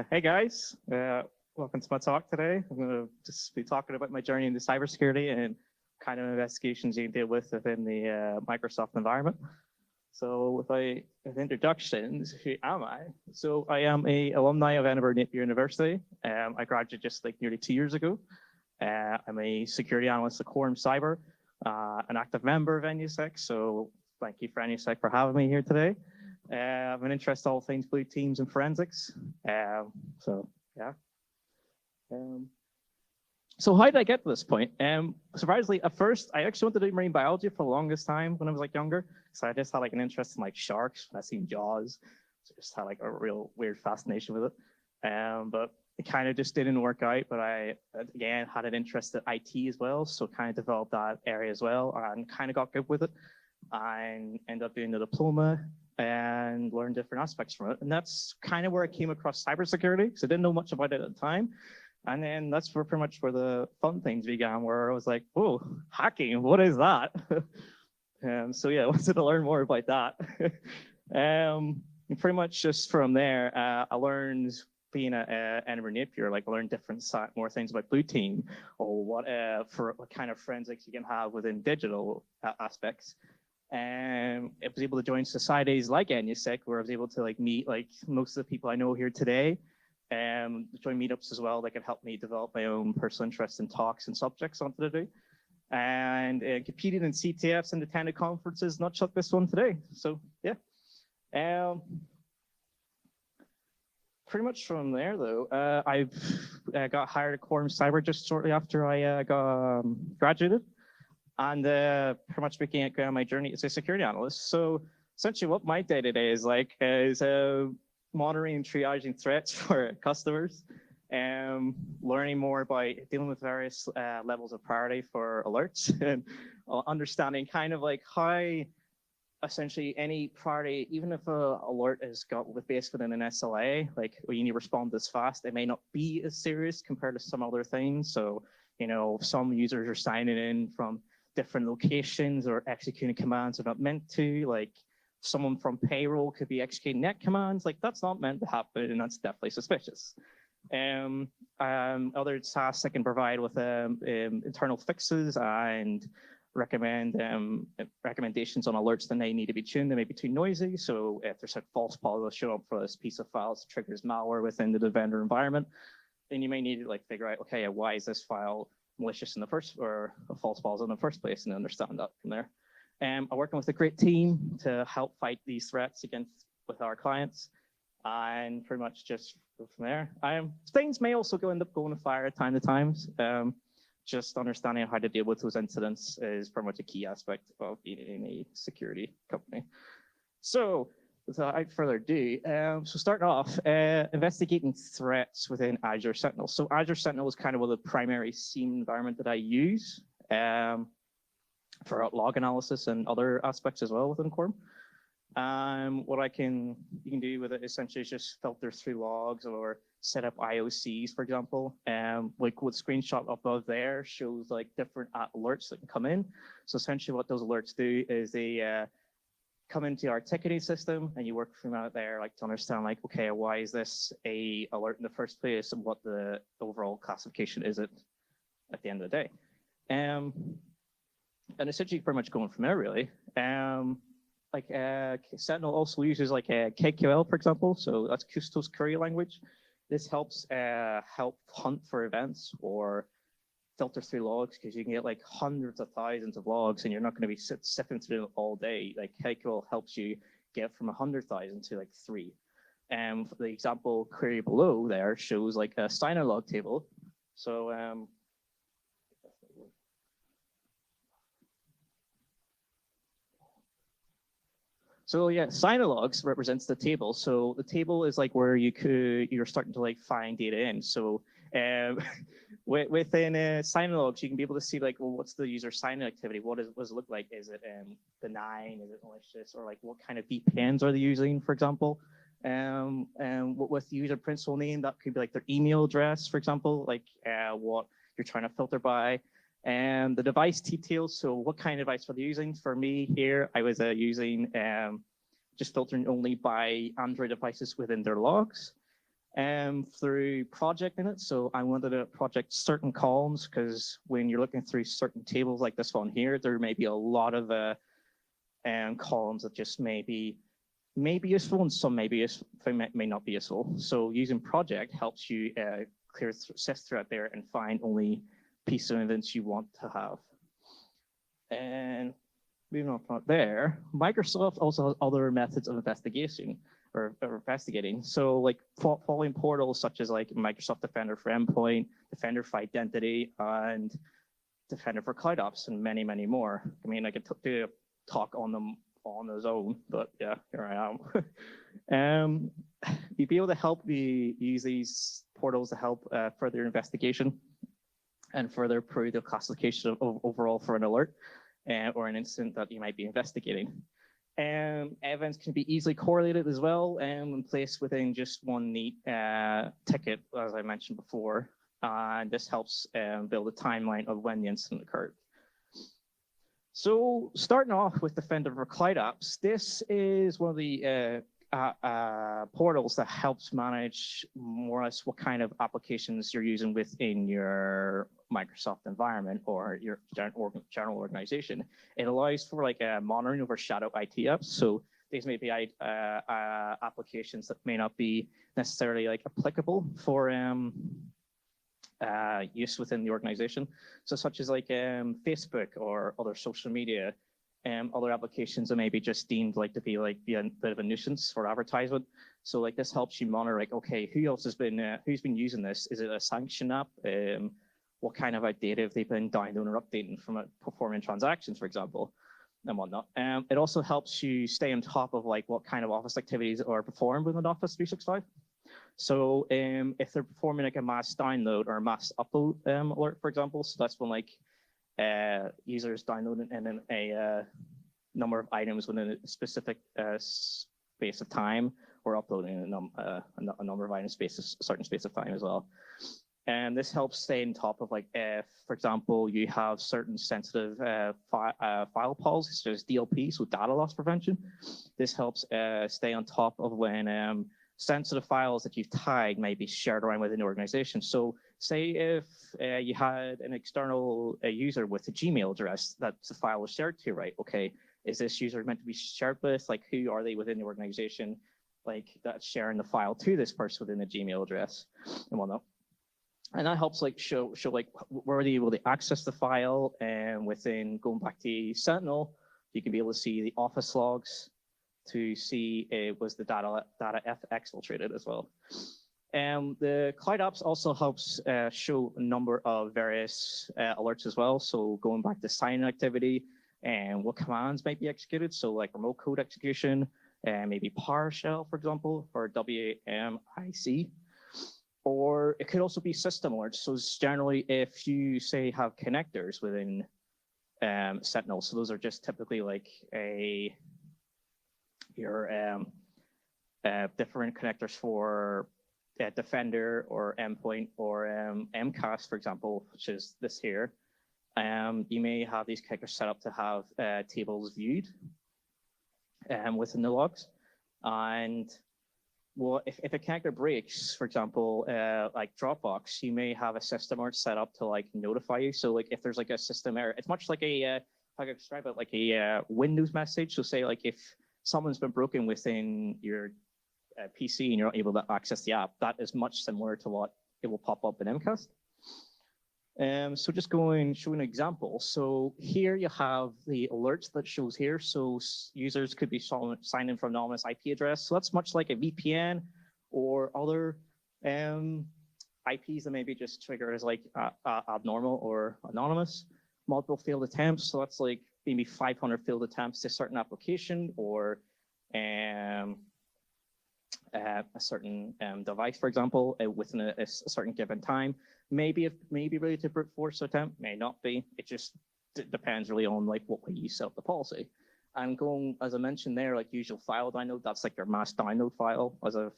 Hey guys, welcome to my talk today. I'm going to just be talking about my journey into cybersecurity and kind of investigations you can deal with within the Microsoft environment. So with an introductions, who am I? So I am a alumni of Edinburgh University. I graduated just like nearly 2 years ago. I'm a security analyst at Quorum Cyber, an active member of NUSEC. So thank you for NUSEC for having me here today. I'm an interest in all things blue teams and forensics. So yeah. So how did I get to this point? Surprisingly, at first, I actually wanted to do marine biology for the longest time when I was like younger. So I just had like an interest in like sharks. I seen Jaws. So I just had like a real weird fascination with it. But it kind of just didn't work out. But I, again, had an interest in IT as well. So kind of developed that area as well and kind of got good with it. And ended up doing the diploma and learn different aspects from it. And that's kind of where I came across cybersecurity, because I didn't know much about it at the time. And then that's where pretty much where the fun things began, where I was like, oh, hacking, what is that? So yeah, I wanted to learn more about that. And pretty much just from there, I learned being at Edinburgh Napier, like I learned different more things about blue team or what kind of forensics you can have within digital aspects. And I was able to join societies like NUSEC, where I was able to like meet like most of the people I know here today, and join meetups as well that could help me develop my own personal interest in talks and subjects I wanted to do. And competed in CTFs and attended conferences, not just this one today. So yeah. Pretty much from there though, I got hired at Quorum Cyber just shortly after I got graduated. And pretty much began my journey as a security analyst. So essentially what my day-to-day is like is monitoring and triaging threats for customers, learning more about dealing with various levels of priority for alerts, and understanding kind of like how essentially any priority, even if an alert is based within an SLA, like when you need to respond this fast, it may not be as serious compared to some other things. So, you know, some users are signing in from different locations or executing commands they're not meant to, like someone from payroll could be executing net commands, like that's not meant to happen, and that's definitely suspicious. Other tasks I can provide with internal fixes and recommend recommendations on alerts that they need to be tuned. They may be too noisy, so if there's a false positive show up for this piece of files, triggers malware within the vendor environment, then you may need to like figure out, okay, why is this file malicious in the first, or a false positive in the first place, and understand that from there. I'm working with a great team to help fight these threats with our clients, and pretty much just go from there. Things may also end up going fire at time to times. Just understanding how to deal with those incidents is pretty much a key aspect of being in a security company. So without further ado, so starting off, investigating threats within Azure Sentinel. So Azure Sentinel is kind of the primary SIEM environment that I use for log analysis and other aspects as well within Quorum. What you can do with it essentially is just filter through logs or set up IOCs, for example. Like what screenshot above there shows like different alerts that can come in. So essentially what those alerts do is they come into our ticketing system, and you work from out there like to understand like, okay, why is this a alert in the first place, and what the overall classification is at the end of the day. And essentially pretty much going from there really. Sentinel also uses like a KQL, for example. So that's Custos query language. This helps help hunt for events or filter through logs, because you can get like hundreds of thousands of logs, and you're not going to be sifting through them all day. Like KQL helps you get from 100,000 to like 3. And the example query below there shows like a Synalog table. So So yeah, Synalogs represents the table. So the table is like where you're starting to like find data in. So within Synalogs, you can be able to see like, well, what's the user sign-in activity? What does it look like? Is it benign? Is it malicious? Or like what kind of VPNs are they using, for example? And with the user principal name, that could be like their email address, for example, like what you're trying to filter by. And the device details, so what kind of device were they using? For me here, I was using just filtering only by Android devices within their logs. through projecting it. So I wanted to project certain columns because when you're looking through certain tables like this one here, there may be a lot of columns that just may be useful and some may not be useful. So using project helps you sift through it there and find only pieces of evidence you want to have. And moving on from there, Microsoft also has other methods of investigation or investigating. So like following portals such as like Microsoft Defender for Endpoint, Defender for Identity, and Defender for Cloud Apps, and many, many more. I mean, I could do a talk on them on its own, but yeah, here I am. You'd be able to help use these portals to help further investigation and further improve the classification of overall for an alert or an incident that you might be investigating. Events can be easily correlated as well and placed within just one neat ticket, as I mentioned before. And this helps build a timeline of when the incident occurred. So starting off with Defender for Cloud Apps, this is one of the portals that helps manage more or less what kind of applications you're using within your Microsoft environment or your general organization. It allows for like monitoring over shadow IT apps. So these may be applications that may not be necessarily like applicable for use within the organization. So such as like Facebook or other social media, other applications that may be just deemed like to be like a bit of a nuisance for advertisement. So like this helps you monitor like, okay, who else has been, who's been using this? Is it a sanction app? What kind of data have they been downloading or updating from it, performing transactions, for example, and whatnot. It also helps you stay on top of like what kind of Office activities are performed within Office 365. So if they're performing like a mass download or a mass upload alert, for example, so that's when like users downloading and then a number of items within a specific space of time, or uploading a number of items a certain space of time as well. And this helps stay on top of like if, for example, you have certain sensitive file policies, such as DLP, so data loss prevention. This helps stay on top of when sensitive files that you've tagged may be shared around within the organization. So say if you had an external user with a Gmail address that the file was shared to, right? Okay, is this user meant to be shared with? Like, who are they within the organization? Like, that's sharing the file to this person within the Gmail address and whatnot. And that helps like show like where are they able to access the file, and within going back to Sentinel, you can be able to see the Office logs to see was the data exfiltrated as well. The Cloud Apps also helps show a number of various alerts as well. So going back to sign-in activity and what commands might be executed. So like remote code execution, maybe PowerShell, for example, or WAMIC. Or it could also be system alerts. So it's generally if you say have connectors within Sentinel, so those are just typically like your different connectors for Defender or Endpoint or MCAS, for example, which is this here. You may have these connectors set up to have tables viewed within the logs. And well, if a connector breaks, for example, like Dropbox, you may have a system alert set up to like notify you. So like if there's like a system error, it's much like a, how can I describe it, like a Windows message. So say like if someone's been broken within your PC and you're not able to access the app, that is much similar to what it will pop up in MCAS. So just showing an example. So here you have the alerts that shows here. So users could be signed in from anonymous IP address. So that's much like a VPN or other IPs that maybe just trigger as like abnormal or anonymous. Multiple failed attempts. So that's like maybe 500 failed attempts to a certain application or a certain device, for example, within a certain given time. Maybe it may be related to brute force attempt, may not be. It just depends really on like what way you set up the policy. And going, as I mentioned there, like usual file download, that's like your mass download file, as I've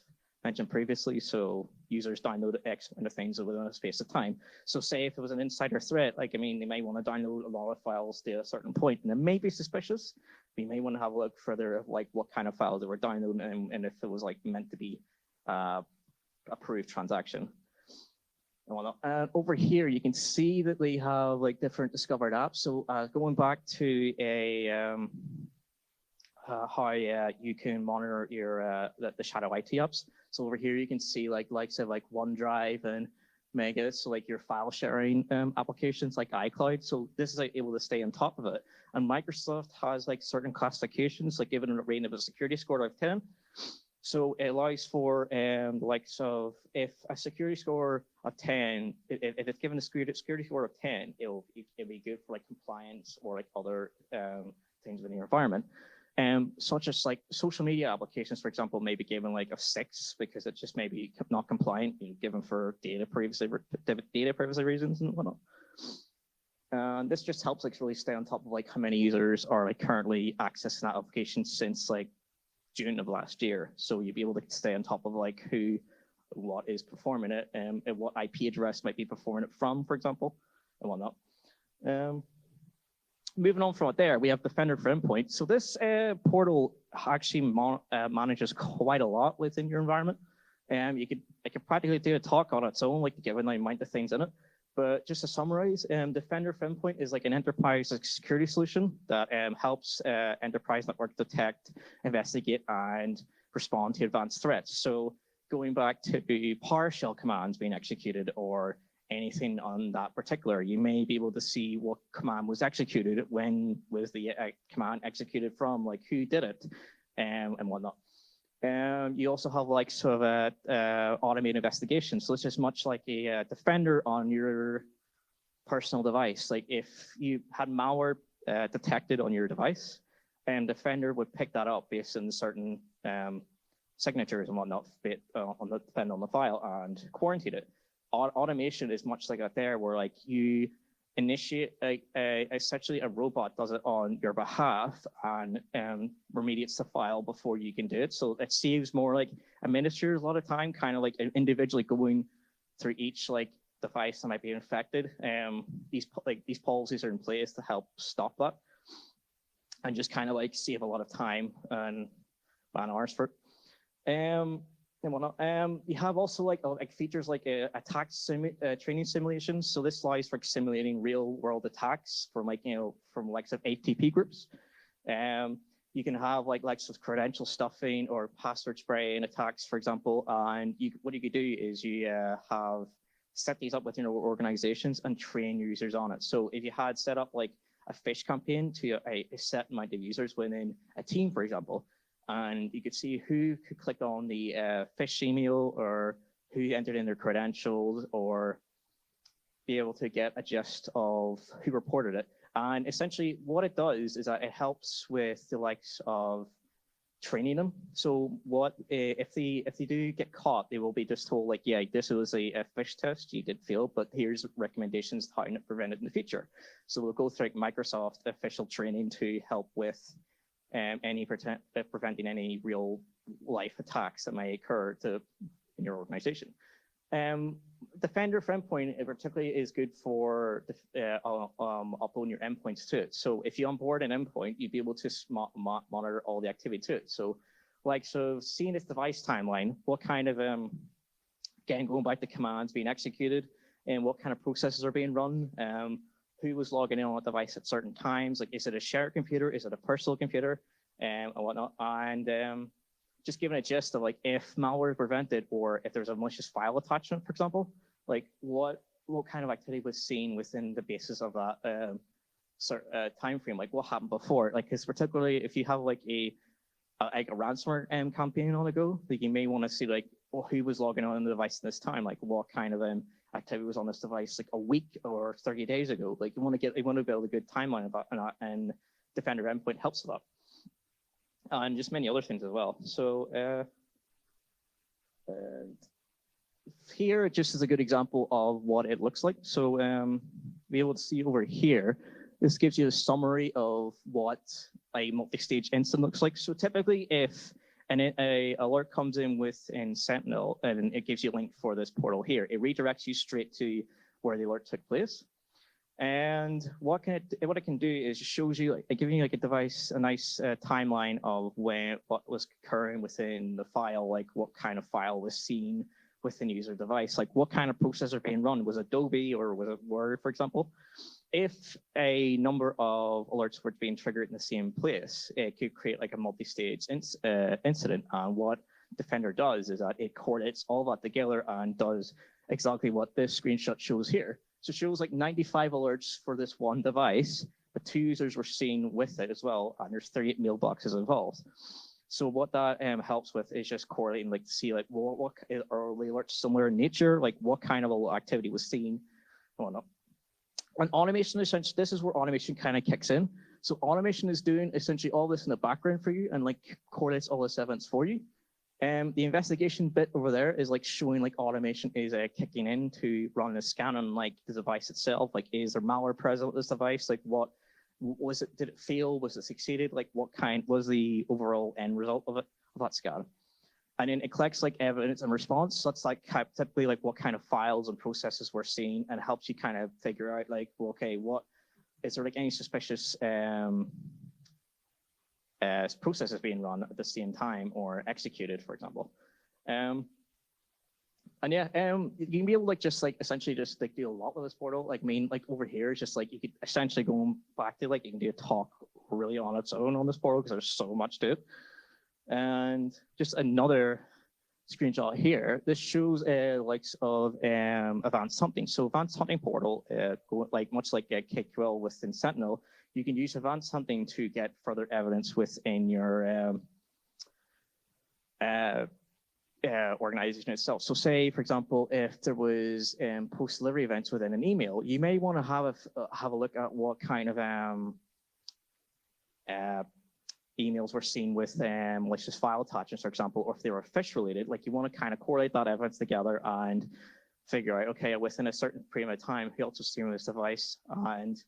mentioned previously. So users download X amount of things within a space of time. So say if it was an insider threat, like, I mean, they may want to download a lot of files to a certain point, and it may be suspicious. We may want to have a look further of like what kind of files they were downloading and if it was like meant to be approved transaction. And over here, you can see that they have like different discovered apps. So going back to how you can monitor your the shadow IT apps. So over here, you can see like likes of like OneDrive and Mega, so like your file sharing applications like iCloud. So this is like, able to stay on top of it. And Microsoft has like certain classifications, like given a rating of a security score of 10. So it allows for likes of if a security score of 10, if it's given a security score of 10, it'll be good for like compliance or like other things within your environment. Such as like social media applications, for example, may be given like a 6 because it's just maybe not compliant, given for data privacy reasons and whatnot. And this just helps like really stay on top of like how many users are like currently accessing that application since like June of last year. So you'd be able to stay on top of like what is performing it and what IP address might be performing it from, for example, and whatnot. Moving on from there, we have Defender for Endpoint. So this portal actually manages quite a lot within your environment. It could practically do a talk on its own, like given the amount of things in it. But just to summarize, Defender for Endpoint is like an enterprise security solution that helps enterprise network detect, investigate, and respond to advanced threats. So going back to PowerShell commands being executed or anything on that particular, you may be able to see what command was executed, when was the command executed from, like who did it, and whatnot. You also have like sort of a automated investigation. So it's just much like a Defender on your personal device. Like if you had malware detected on your device, Defender would pick that up based on certain signatures and whatnot, depending on the file, and quarantine it. Automation is much like that there, where like you initiate essentially a robot does it on your behalf and remediates the file before you can do it. So it saves more like administrators a lot of time, kind of like individually going through each like device that might be infected. These policies are in place to help stop that and just kind of like save a lot of time and man hours for it. And whatnot. You have also like features like attack training simulations. So this allows for simulating real world attacks from like from likes of ATP groups. You can have like of credential stuffing or password spraying attacks, for example. And what you could do is you have set these up within your organizations and train your users on it. So if you had set up like a phish campaign to a set amount of users within a team, for example, and you could see who could click on the phish email or who entered in their credentials, or be able to get a gist of who reported it. And essentially what it does is that it helps with the likes of training them. So what if they do get caught, they will be just told like, yeah, this was a phish test, you did fail, but here's recommendations how to prevent it in the future. So we'll go through like Microsoft official training to help with preventing any real life attacks that may occur in your organization. Defender for Endpoint particularly is good for uploading your endpoints to it. So if you onboard an endpoint, you'd be able to monitor all the activity to it. So seeing this device timeline, what kind of, again, going back to commands being executed and what kind of processes are being run, who was logging in on a device at certain times, like is it a shared computer, is it a personal computer, and whatnot, and just giving a gist of like if malware is prevented or if there's a malicious file attachment, for example, like what kind of activity was seen within the basis of that time frame, like what happened before, like because particularly if you have like a ransomware campaign on the go, like you may want to see like who was logging on the device at this time, like what kind of activity was on this device like a week or 30 days ago. Like you want to build a good timeline about that, and Defender Endpoint helps with that. And just many other things as well. So here just is a good example of what it looks like. So be able to see over here, this gives you a summary of what a multi-stage incident looks like. So typically if an alert comes in within Sentinel and it gives you a link for this portal here, it redirects you straight to where the alert took place. And what it can do is it shows you, like, giving you like a nice timeline of what was occurring within the file, like what kind of file was seen within user device, like what kind of processor being run, was it Adobe or was it Word, for example. If a number of alerts were being triggered in the same place, it could create like a multi-stage incident. And what Defender does is that it correlates all that together and does exactly what this screenshot shows here. So it shows like 95 alerts for this one device, but 2 users were seen with it as well, and there's 38 mailboxes involved. So what that helps with is just correlating, like to see like what are the alerts similar in nature, like what kind of activity was seen. Oh no. And automation, essentially, this is where automation kind of kicks in. So automation is doing essentially all this in the background for you and like correlates all this evidence for you. The investigation bit over there is like showing like automation is kicking in to run a scan on like the device itself. Like, is there malware present with this device? Like, what was it? Did it fail? Was it succeeded? Like, what kind was the overall end result of it, of that scan? And then it collects like evidence and response. So that's like typically like what kind of files and processes we're seeing, and helps you kind of figure out like, well, okay, what is there like any suspicious processes being run at the same time or executed, for example. And yeah, you can be able to like just like essentially just like do a lot with this portal. Like like over here is just like you could essentially go back to like you can do a talk really on its own on this portal because there's so much to it. And just another screenshot here. This shows likes of advanced hunting. So advanced hunting portal, like much like KQL within Sentinel, you can use advanced hunting to get further evidence within your organization itself. So say, for example, if there was post-delivery events within an email, you may want to have a look at what kind of emails were seen with malicious file attachments, for example, or if they were fish related. Like, you want to kind of correlate that evidence together and figure out, okay, within a certain period of time, who else was stealing this device, and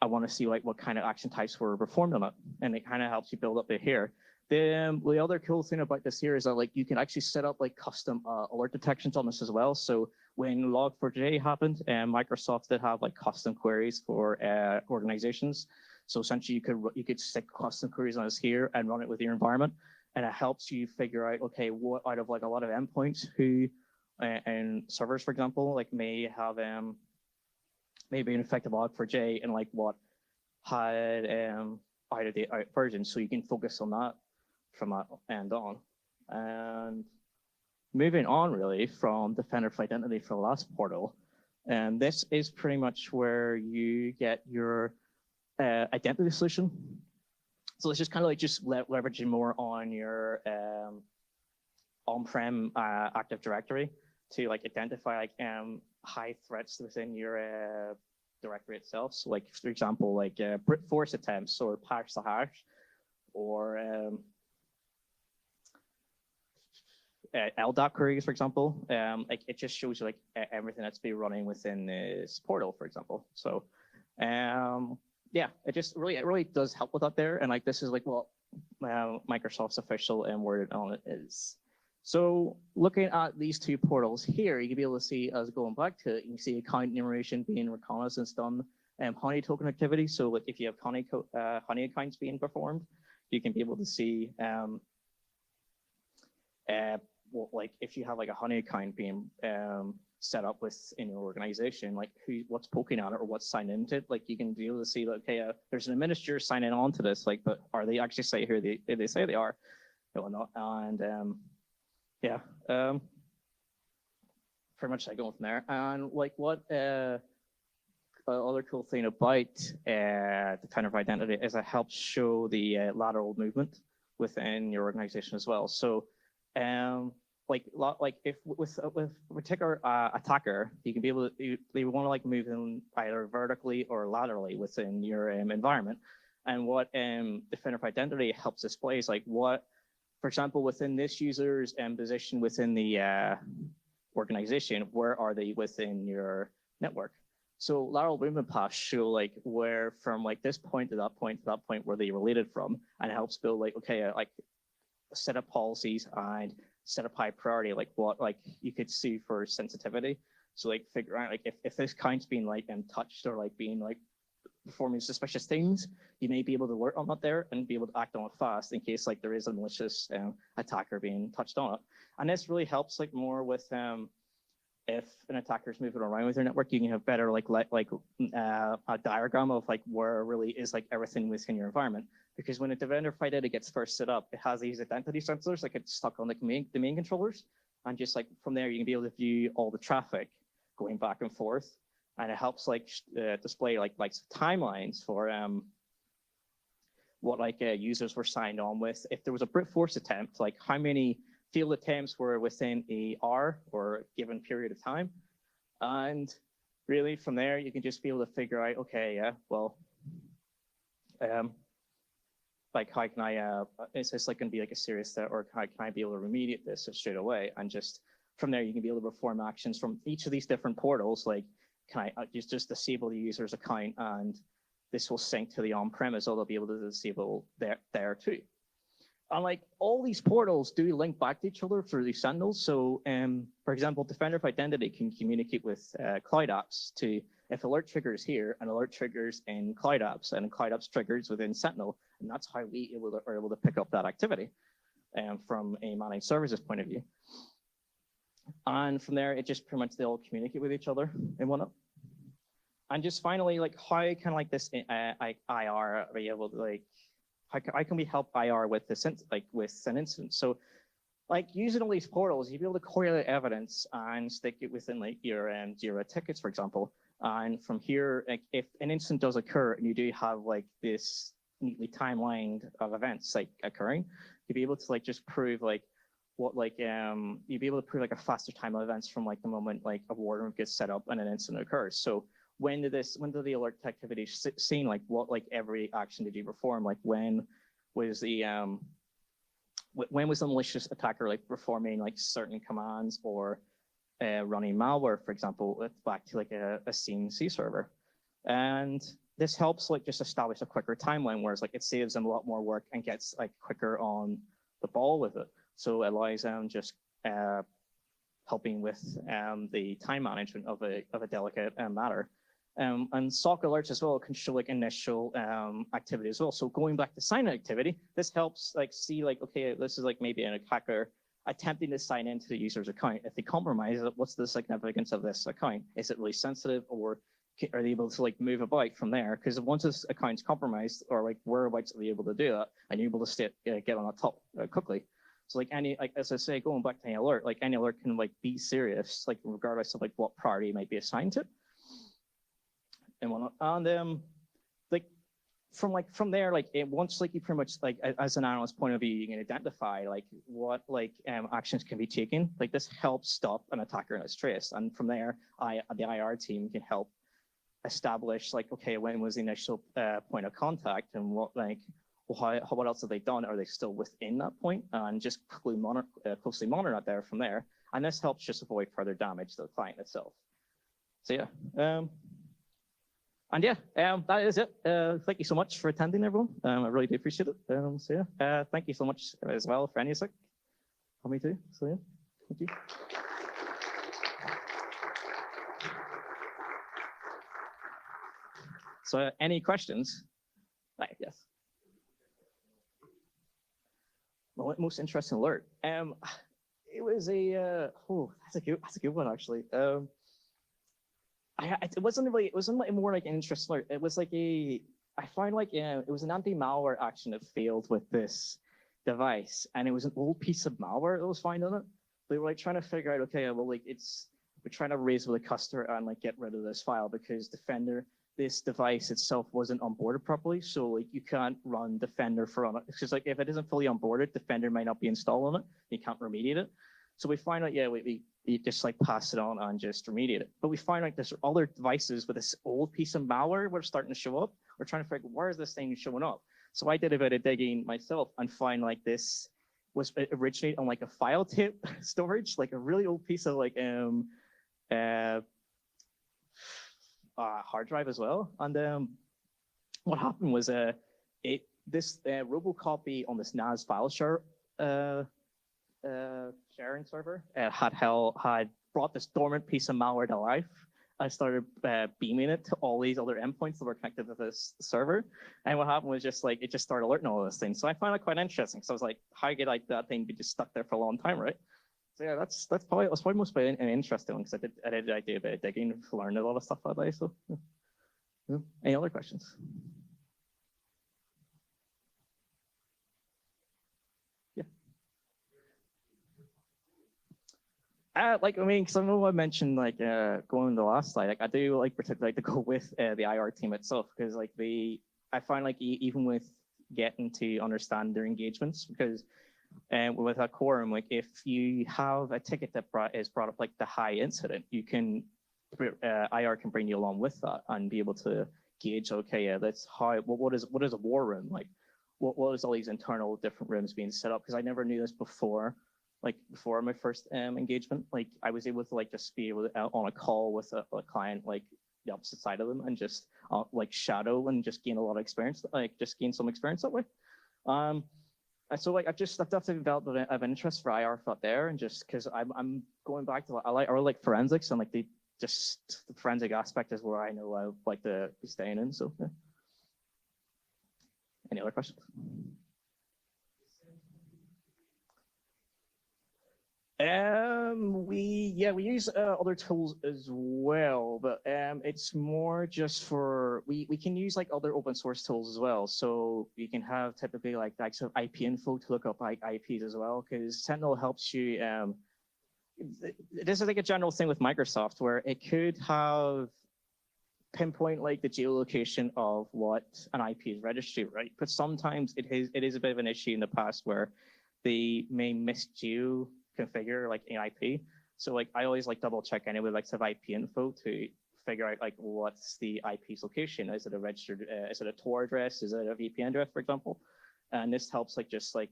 I want to see like what kind of action types were performed on it, and it kind of helps you build up it here. The other cool thing about this here is that like you can actually set up like custom alert detections on this as well. So when Log4j happened, Microsoft did have like custom queries for organizations. So essentially you could stick custom queries on this here and run it with your environment, and it helps you figure out, okay, what out of like a lot of endpoints who and servers, for example, like may have maybe an effective Log4j and like what had out of date version, so you can focus on that from that end on. And moving on really from Defender for Identity for the last portal, and this is pretty much where you get your identity solution. So it's just kind of like just leveraging more on your on-prem Active Directory to like identify like high threats within your directory itself. So like, for example, like brute force attempts or parse the hash, or LDAP queries, for example. Like it just shows you like everything that's been running within this portal, for example. So yeah, it really does help with that there. And like this is like what Microsoft's official word on it is. So looking at these two portals here, you can be able to see, as going back to it, you can see account enumeration being reconnaissance done, honey token activity. So like if you have honey accounts being performed, you can be able to see like if you have like a honey account being set up within your organization, like what's poking at it or what's signed into it. Like you can be able to see, like, okay, there's an administrator signing on to this, like, but are they actually say here they say they are or not? And yeah, pretty much I go from there. And like what other cool thing about Defender for Identity is it helps show the lateral movement within your organization as well. So like if with a particular attacker, you can be able to, they want to like move in either vertically or laterally within your environment. And what Defender for Identity helps display is like what, for example, within this user's position within the organization, where are they within your network? So lateral movement paths show like where from like this point to that point to that point where they related from, and it helps build like, okay, like set up policies and set up high priority, like what like you could see for sensitivity. So like figure out like if this count's being like touched or like being like performing suspicious things, you may be able to alert on that there and be able to act on it fast in case like there is a malicious attacker being touched on it. And this really helps like more with if an attacker is moving around with your network, you can have better a diagram of like where really is like everything within your environment. Because when a Defender FileData gets first set up, it has these identity sensors that get stuck on the domain controllers. And just like from there, you can be able to view all the traffic going back and forth. And it helps like display like timelines for what like users were signed on with. If there was a brute force attempt, like how many field attempts were within a hour or a given period of time. And really from there, you can just be able to figure out, okay, yeah, well, like how can I, is this like going to be like a serious threat, or how can I be able to remediate this straight away? And just from there, you can be able to perform actions from each of these different portals. Like, can I just disable the user's account, and this will sync to the on-premise, so they'll be able to disable there too. And like all these portals do link back to each other through these sentinels. So for example, Defender for Identity can communicate with cloud apps to, if alert triggers here, and alert triggers in cloud apps, and cloud apps triggers within Sentinel. And that's how we are able to pick up that activity from a managed services point of view. And from there, it just pretty much they all communicate with each other and whatnot. And just finally, like how can like this IR be able to like, how can we help IR with this, like with an incident? So like using all these portals, you'll be able to correlate evidence and stick it within like your Jira tickets, for example. And from here, like if an incident does occur and you do have like this neatly timelined of events like occurring, you'll be able to like just prove like what like you'll be able to prove like a faster time of events from like the moment like a war room gets set up and an incident occurs. So when did the alert activity seen? Like what like every action did you perform? Like when was the malicious attacker like performing like certain commands or running malware, for example, back to like a CNC server? And this helps like just establish a quicker timeline, whereas like it saves them a lot more work and gets like quicker on the ball with it. So it allows them just helping with the time management of a delicate matter. And SOC alerts as well can show like initial activity as well. So going back to sign-in activity, this helps like see like, okay, this is like maybe an attacker attempting to sign into the user's account. If they compromise it, what's the significance of this account? Is it really sensitive, or are they able to like move about from there? Because once this account's compromised, or like whereabouts are they able to do that, and you're able to get on the top quickly. So like as I say, going back to any alert, like any alert can like be serious, like regardless of like what priority it might be assigned to. And whatnot. And from there, like once like you pretty much like as an analyst point of view, you can identify like what like actions can be taken. Like this helps stop an attacker in its trace. And from there, the IR team can help establish like, okay, when was the initial point of contact, and what like what else have they done? Are they still within that point? And just closely monitor that there from there. And this helps just avoid further damage to the client itself. So yeah. And yeah, that is it. Thank you so much for attending, everyone. I really do appreciate it. So yeah, thank you so much as well for any sec. For me too. So yeah, thank you. So any questions? Right, yes. Well, most interesting alert. It was a that's a good one actually. It wasn't like more like an interest alert. It was like I find like it was an anti-malware action that failed with this device, and it was an old piece of malware that was found on it. They were like trying to figure out, okay, well like we're trying to raise with a customer and like get rid of this file because this device itself wasn't onboarded properly. So like you can't run Defender on it. It's just like if it isn't fully onboarded, Defender might not be installed on it. You can't remediate it. So we find out, yeah, we just like pass it on and just remediate it. But we find like there's other devices with this old piece of malware were starting to show up. We're trying to figure out where is this thing showing up. So I did a bit of digging myself and find like this was originated on like a file tape storage, like a really old piece of like hard drive as well. And what happened was this robocopy on this NAS file share sharing server had brought this dormant piece of malware to life, I started beaming it to all these other endpoints that were connected to this server. And what happened was just like, it just started alerting all those things. So I found it quite interesting. So I was like, how could like that thing be just stuck there for a long time, right? So yeah, that's probably most an interesting one because I did a bit of digging, learned a lot of stuff that day. So yeah. Any other questions? Like I mean, because I know I mentioned like going to the last slide. Like I do like particularly like to go with the IR team itself because like I find like even with getting to understand their engagements because with a quorum, like if you have a ticket that is brought up like the high incident, you can IR can bring you along with that and be able to gauge. Okay, yeah, that's how. What is a war room like? What is all these internal different rooms being set up? Because I never knew this before. Like before my first engagement, like I was able to like just be able to, on a call with a client like the opposite side of them and just like shadow and just gain a lot of experience, like just gain some experience that way. And so like I've definitely developed an interest for IR thought there, and just because I'm going back to I like forensics and like the forensic aspect is where I know I like to be staying in. So yeah. Any other questions? We use other tools as well, but it's more just for we can use like other open source tools as well. So you can have typically like types of IP info to look up like IPs as well, because Sentinel helps you. This is like a general thing with Microsoft where it could have pinpoint like the geolocation of what an IP is registered, right? But sometimes it is a bit of an issue in the past where they may misgeo configure like an IP. So like I always like double check anyway, like have IP info to figure out like what's the IP's location. Is it a registered? Is it a Tor address? Is it a VPN address, for example? And this helps like just like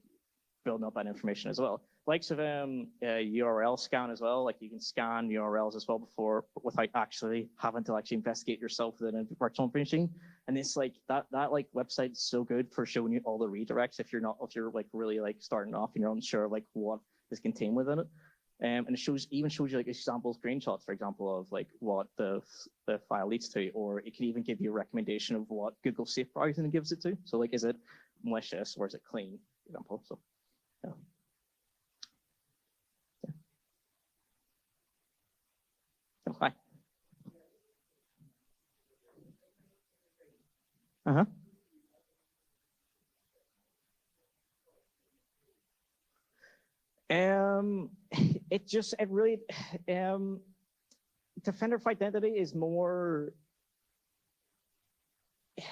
building up that information as well. Likes of URL scan as well. Like you can scan URLs as well before without actually having to actually investigate yourself within a virtual machine. And it's like that like website is so good for showing you all the redirects if you're like really like starting off and you're unsure of like what is contained within it. And it shows you like example screenshots, for example, of like what the file leads to, or it can even give you a recommendation of what Google Safe Browsing gives it to. So like, is it malicious or is it clean, for example? So yeah. Oh, hi. Uh-huh. Um, it really, Defender for Identity is more,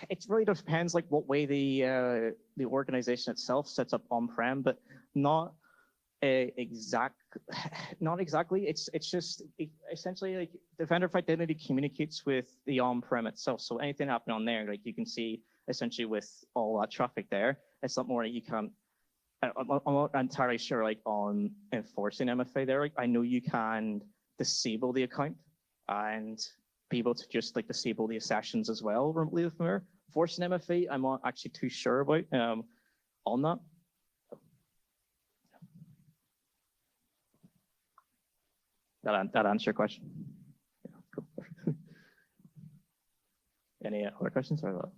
it really depends like what way the organization itself sets up on-prem, but not not exactly. It's just essentially like Defender for Identity communicates with the on-prem itself. So anything happening on there, like you can see essentially with all that traffic there, it's not more that you can. I'm not entirely sure like on enforcing MFA there. Like I know you can disable the account and be able to just like disable the sessions as well remotely from there. Forcing MFA, I'm not actually too sure about on that. That answer your question. Yeah, cool. Any other questions or that?